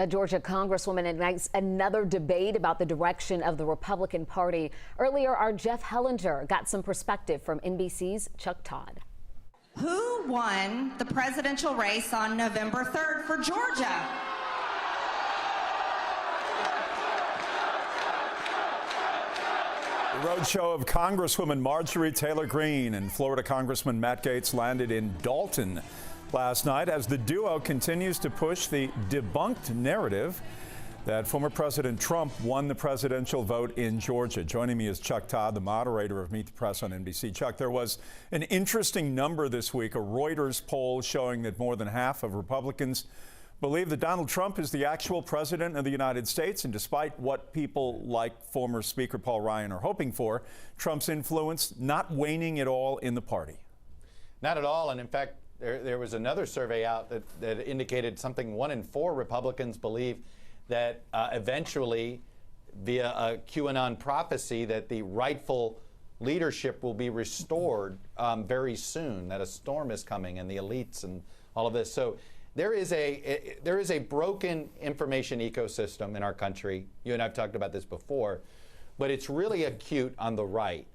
A Georgia congresswoman ignites another debate about the direction of the Republican Party. Earlier, our Jeff Hellinger got some perspective from NBC's Chuck Todd. Who won the presidential race on November 3rd for Georgia? The roadshow of Congresswoman Marjorie Taylor Greene and Florida Congressman Matt Gaetz landed in Dalton last night as the duo continues to push the debunked narrative that former President Trump won the presidential vote in Georgia. Joining me is Chuck Todd, the moderator of Meet the Press on NBC. Chuck, there was an interesting number this week, a Reuters poll showing that more than half of Republicans believe that Donald Trump is the actual president of the United States. And despite what people like former Speaker Paul Ryan are hoping for, Trump's influence not waning at all in the party. Not at all. And in fact, there was another survey out that indicated something 1 in 4 Republicans believe that eventually, via a QAnon prophecy, that the rightful leadership will be restored very soon, that a storm is coming and the elites and all of this. So there is a broken information ecosystem in our country. You and I have talked about this before, but it's really acute on the right.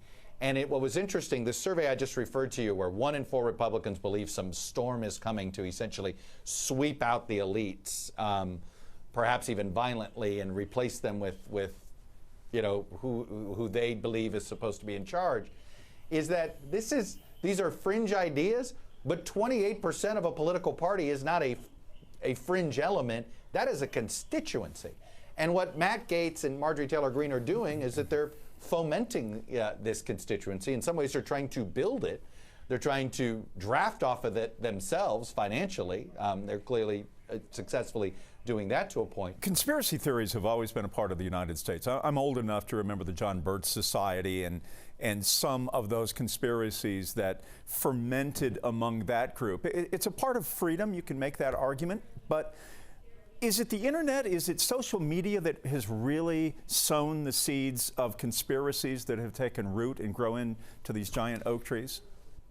And what was interesting, the survey I just referred to you, where 1 in 4 Republicans believe some storm is coming to essentially sweep out the elites, perhaps even violently, and replace them with who they believe is supposed to be in charge, is that these are fringe ideas, but 28% of a political party is not a fringe element. That is a constituency. And what Matt Gaetz and Marjorie Taylor Greene are doing is that they're fomenting this constituency. In some ways, they're trying to build it. They're trying to draft off of it themselves financially. They're clearly successfully doing that to a point. Conspiracy theories have always been a part of the United States. I'm old enough to remember the John Birch Society and some of those conspiracies that fermented among that group. It's a part of freedom. You can make that argument, but is it the internet, is it social media that has really sown the seeds of conspiracies that have taken root and grow into these giant oak trees?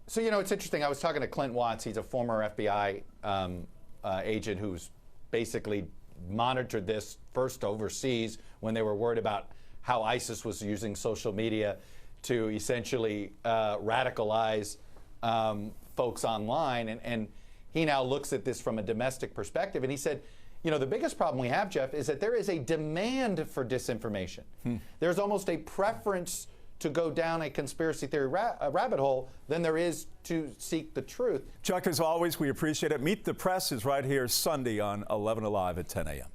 So, it's interesting. I was talking to Clint Watts. He's a former FBI agent who's basically monitored this first overseas when they were worried about how ISIS was using social media to essentially radicalize folks online. And he now looks at this from a domestic perspective. And he said, the biggest problem we have, Jeff, is that there is a demand for disinformation. There's almost a preference to go down a conspiracy theory rabbit hole than there is to seek the truth. Chuck, as always, we appreciate it. Meet the Press is right here Sunday on 11 Alive at 10 a.m.